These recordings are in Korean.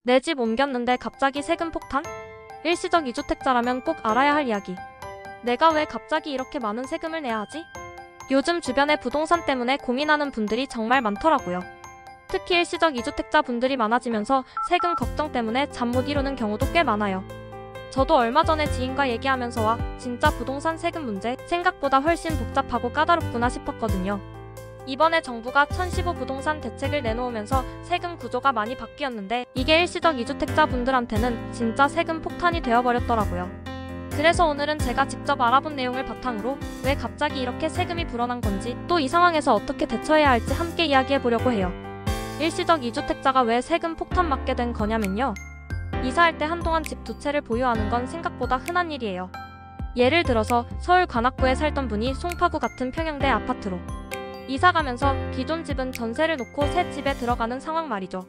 내 집 옮겼는데 갑자기 세금 폭탄? 일시적 2주택자라면 꼭 알아야 할 이야기. 내가 왜 갑자기 이렇게 많은 세금을 내야 하지? 요즘 주변에 부동산 때문에 고민하는 분들이 정말 많더라고요. 특히 일시적 2주택자 분들이 많아지면서 세금 걱정 때문에 잠 못 이루는 경우도 꽤 많아요. 저도 얼마 전에 지인과 얘기하면서 와 진짜 부동산 세금 문제 생각보다 훨씬 복잡하고 까다롭구나 싶었거든요. 이번에 정부가 1015 부동산 대책을 내놓으면서 세금 구조가 많이 바뀌었는데 이게 일시적 2주택자 분들한테는 진짜 세금 폭탄이 되어버렸더라고요. 그래서 오늘은 제가 직접 알아본 내용을 바탕으로 왜 갑자기 이렇게 세금이 불어난 건지 또 이 상황에서 어떻게 대처해야 할지 함께 이야기해보려고 해요. 일시적 2주택자가 왜 세금 폭탄 맞게 된 거냐면요. 이사할 때 한동안 집 두 채를 보유하는 건 생각보다 흔한 일이에요. 예를 들어서 서울 관악구에 살던 분이 송파구 같은 평형대 아파트로 이사 가면서 기존 집은 전세를 놓고 새 집에 들어가는 상황 말이죠.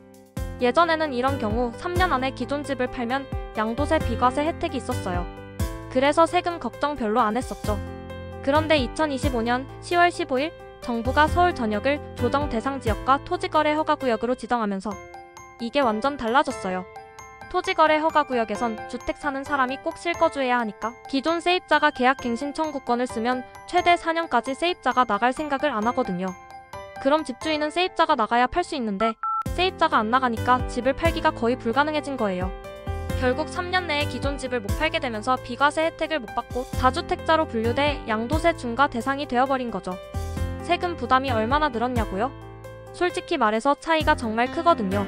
예전에는 이런 경우 3년 안에 기존 집을 팔면 양도세 비과세 혜택이 있었어요. 그래서 세금 걱정 별로 안 했었죠. 그런데 2025년 10월 15일 정부가 서울 전역을 조정 대상 지역과 토지거래 허가구역으로 지정하면서 이게 완전 달라졌어요. 토지거래 허가구역에선 주택 사는 사람이 꼭 실거주해야 하니까 기존 세입자가 계약갱신 청구권을 쓰면 최대 4년까지 세입자가 나갈 생각을 안 하거든요. 그럼 집주인은 세입자가 나가야 팔 수 있는데 세입자가 안 나가니까 집을 팔기가 거의 불가능해진 거예요. 결국 3년 내에 기존 집을 못 팔게 되면서 비과세 혜택을 못 받고 다주택자로 분류돼 양도세 중과 대상이 되어버린 거죠. 세금 부담이 얼마나 늘었냐고요? 솔직히 말해서 차이가 정말 크거든요.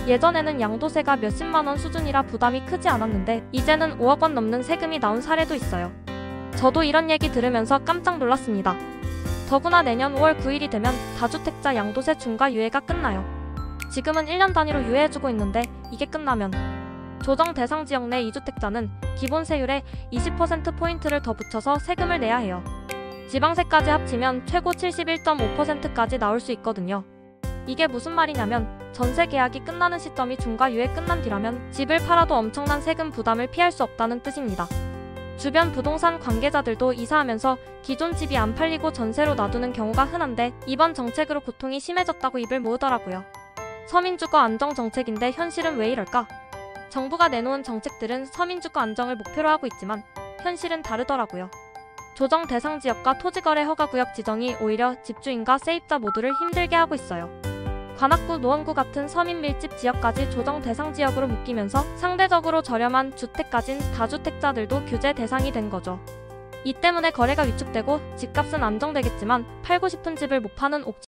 예전에는 양도세가 몇십만 원 수준이라 부담이 크지 않았는데 이제는 5억 원 넘는 세금이 나온 사례도 있어요. 저도 이런 얘기 들으면서 깜짝 놀랐습니다. 더구나 내년 5월 9일이 되면 다주택자 양도세 중과 유예가 끝나요. 지금은 1년 단위로 유예해주고 있는데 이게 끝나면 조정 대상 지역 내 2주택자는 기본 세율에 20%포인트를 더 붙여서 세금을 내야 해요. 지방세까지 합치면 최고 71.5%까지 나올 수 있거든요. 이게 무슨 말이냐면 전세 계약이 끝나는 시점이 중과 유예 끝난 뒤라면 집을 팔아도 엄청난 세금 부담을 피할 수 없다는 뜻입니다. 주변 부동산 관계자들도 이사하면서 기존 집이 안 팔리고 전세로 놔두는 경우가 흔한데 이번 정책으로 고통이 심해졌다고 입을 모으더라고요. 서민주거 안정 정책인데 현실은 왜 이럴까? 정부가 내놓은 정책들은 서민주거 안정을 목표로 하고 있지만 현실은 다르더라고요. 조정 대상 지역과 토지거래 허가구역 지정이 오히려 집주인과 세입자 모두를 힘들게 하고 있어요. 관악구, 노원구 같은 서민 밀집 지역까지 조정 대상 지역으로 묶이면서 상대적으로 저렴한 주택 가진 다주택자들도 규제 대상이 된 거죠. 이 때문에 거래가 위축되고 집값은 안정되겠지만 팔고 싶은 집을 못 파는 옥